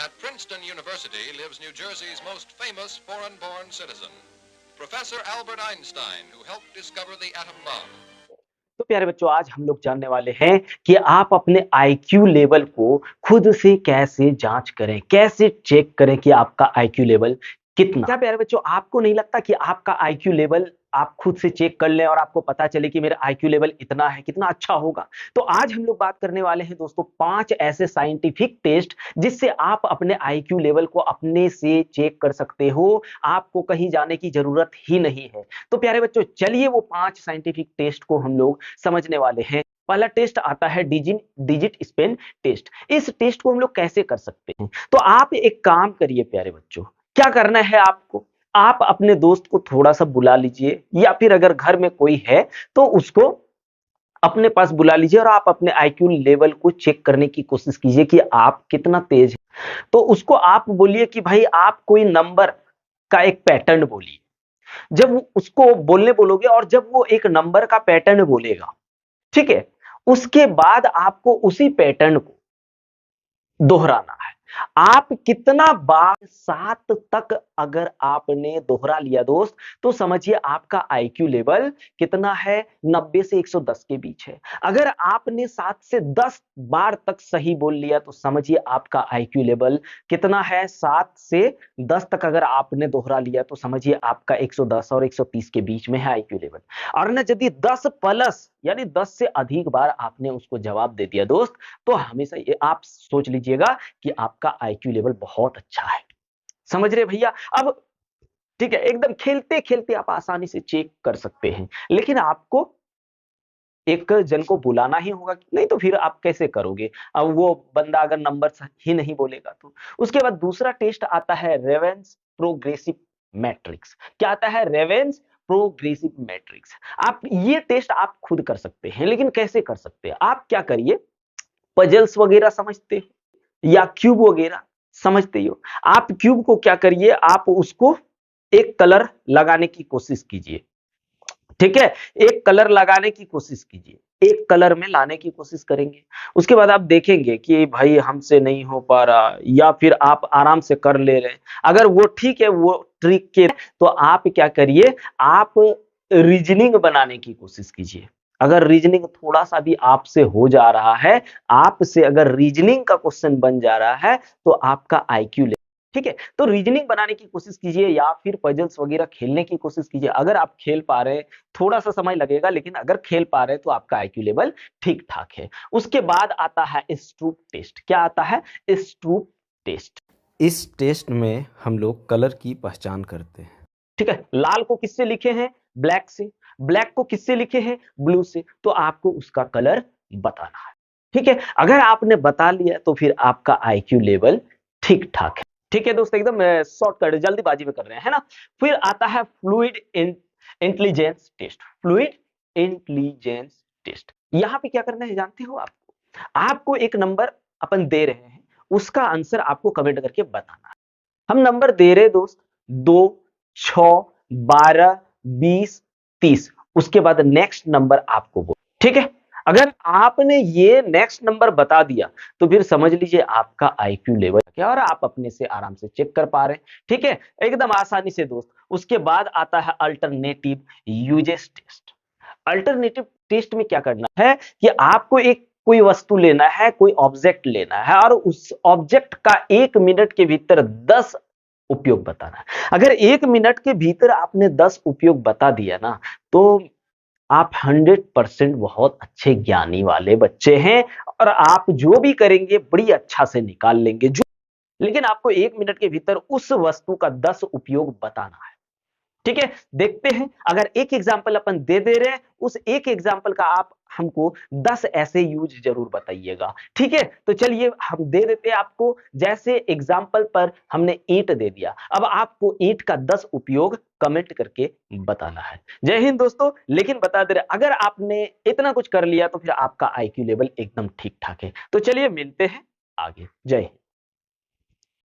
At Princeton University lives New Jersey's most famous foreign-born citizen, Professor Albert Einstein, who helped discover the atom bomb. तो प्यारे बच्चों, आज हम लोग जानने वाले हैं कि आप अपने आईक्यू लेवल को खुद से कैसे जांच करें, कैसे चेक करें कि आपका आईक्यू लेवल कितना। क्या प्यारे बच्चों, आपको नहीं लगता कि आपका आईक्यू लेवल आप खुद से चेक कर लें और आपको पता चले कि मेरा आईक्यू लेवल इतना है, कितना अच्छा होगा। तो आज हम लोग बात करने वाले हैं दोस्तों 5 ऐसे साइंटिफिक टेस्ट जिससे आप अपने आईक्यू लेवल को अपने से चेक कर सकते हो, आपको कहीं जाने की जरूरत ही नहीं है। तो प्यारे बच्चों, चलिए वो 5 साइंटिफिक टेस्ट को हम लोग समझने वाले हैं। पहला टेस्ट आता है डिजिट स्पेन टेस्ट। इस टेस्ट को हम लोग कैसे कर सकते हैं? तो आप एक काम करिए प्यारे बच्चों, क्या करना है आपको, आप अपने दोस्त को थोड़ा सा बुला लीजिए या फिर अगर घर में कोई है तो उसको अपने पास बुला लीजिए और आप अपने आईक्यू लेवल को चेक करने की कोशिश कीजिए कि आप कितना तेज हैं। तो उसको आप बोलिए कि भाई आप कोई नंबर का एक पैटर्न बोलिए। जब उसको बोलने बोलोगे और जब वो एक नंबर का पैटर्न बोलेगा, ठीक है, उसके बाद आपको उसी पैटर्न को दोहराना है। आप कितना बार 7 तक अगर आपने दोहरा लिया दोस्त, तो समझिए आपका आईक्यू लेवल कितना है, 90 से 110 के बीच है। अगर आपने 7 से 10 बार तक सही बोल लिया तो समझिए आपका आईक्यू लेवल कितना है, 7 से 10 तक अगर आपने दोहरा लिया तो समझिए आपका 110 और 130 के बीच में है आईक्यू लेवल। और ना यदि 10 प्लस यानी 10 से अधिक बार आपने उसको जवाब दे दिया दोस्त, तो हमेशा ये आप सोच लीजिएगा कि आपका आईक्यू लेवल बहुत अच्छा है। समझ रहे भैया? अब ठीक है, एकदम खेलते खेलते आप आसानी से चेक कर सकते हैं, लेकिन आपको एक जन को बुलाना ही होगा, नहीं तो फिर आप कैसे करोगे? अब वो बंदा अगर नंबर ही नहीं बोलेगा तो। उसके बाद दूसरा टेस्ट आता है रेवेंस प्रोग्रेसिव मैट्रिक्स। क्या आता है? Ravens progressive matrix. आप ये टेस्ट आप खुद कर सकते हैं, लेकिन कैसे कर सकते हैं? आप क्या करिए, पजल्स वगैरह समझते हो या क्यूब वगैरह समझते हो? आप क्यूब को क्या करिए, आप उसको एक कलर लगाने की कोशिश कीजिए, ठीक है, एक कलर लगाने की कोशिश कीजिए, एक कलर में लाने की कोशिश करेंगे। उसके बाद आप देखेंगे कि भाई हमसे नहीं हो पा रहा, या फिर आप आराम से कर ले रहे हैं। अगर वो ठीक है, वो ट्रिक के, तो आप क्या करिए, आप रीजनिंग बनाने की कोशिश कीजिए। अगर रीजनिंग थोड़ा सा भी आपसे हो जा रहा है, आपसे अगर रीजनिंग का क्वेश्चन बन जा रहा है, तो आपका आईक्यू, ठीक है, तो रीजनिंग बनाने की कोशिश कीजिए या फिर पजल्स वगैरह खेलने की कोशिश कीजिए। अगर आप खेल पा रहे हैं, थोड़ा सा समय लगेगा, लेकिन अगर खेल पा रहे हैं तो आपका आईक्यू लेवल ठीक ठाक है। उसके बाद आता है स्ट्रूप टेस्ट। क्या आता है? Stroop test. इस टेस्ट में हम लोग कलर की पहचान करते हैं, ठीक है। लाल को किससे लिखे हैं? ब्लैक से। ब्लैक को किससे लिखे हैं? ब्लू से। तो आपको उसका कलर बताना है, ठीक है। अगर आपने बता लिया तो फिर आपका आईक्यू लेवल ठीक ठाक है, ठीक है दोस्त, एकदम शॉर्टकट जल्दीबाजी में कर रहे हैं, है ना। फिर आता है fluid intelligence test. Fluid intelligence test, यहां पे क्या करना है जानते हो? आपको एक नंबर अपन दे रहे हैं, उसका आंसर आपको कमेंट करके बताना है। हम नंबर दे रहे दोस्त 2, 6, 12, 20, 30। उसके बाद नेक्स्ट नंबर आपको बोल, ठीक है। अगर आपने ये नेक्स्ट नंबर बता दिया तो फिर समझ लीजिए आपका आईक्यू लेवल क्या, और आप अपने से आराम से चेक कर पा रहे हैं, ठीक है, एकदम आसानी से दोस्त। उसके बाद आता है alternative uses test. Alternative test में क्या करना है कि आपको एक कोई वस्तु लेना है, कोई ऑब्जेक्ट लेना है, और उस ऑब्जेक्ट का 1 मिनट के भीतर 10 उपयोग बताना है। अगर 1 मिनट के भीतर आपने 10 उपयोग बता दिया ना, तो आप 100% बहुत अच्छे ज्ञानी वाले बच्चे हैं, और आप जो भी करेंगे बड़ी अच्छा से निकाल लेंगे। जो, लेकिन आपको 1 मिनट के भीतर उस वस्तु का 10 उपयोग बताना है, ठीक है। देखते हैं, अगर एक एग्जाम्पल अपन दे दे रहे हैं, उस एक एग्जाम्पल का आप हमको 10 ऐसे यूज जरूर बताइएगा, ठीक है। तो चलिए हम दे देते हैं आपको। जैसे एग्जाम्पल पर हमने ईंट दे दिया, अब आपको ईंट का 10 उपयोग कमेंट करके बताना है। जय हिंद दोस्तों। लेकिन बता दे रहे, अगर आपने इतना कुछ कर लिया तो फिर आपका आईक्यू लेवल एकदम ठीक ठाक है। तो चलिए मिलते हैं आगे। जय हिंद।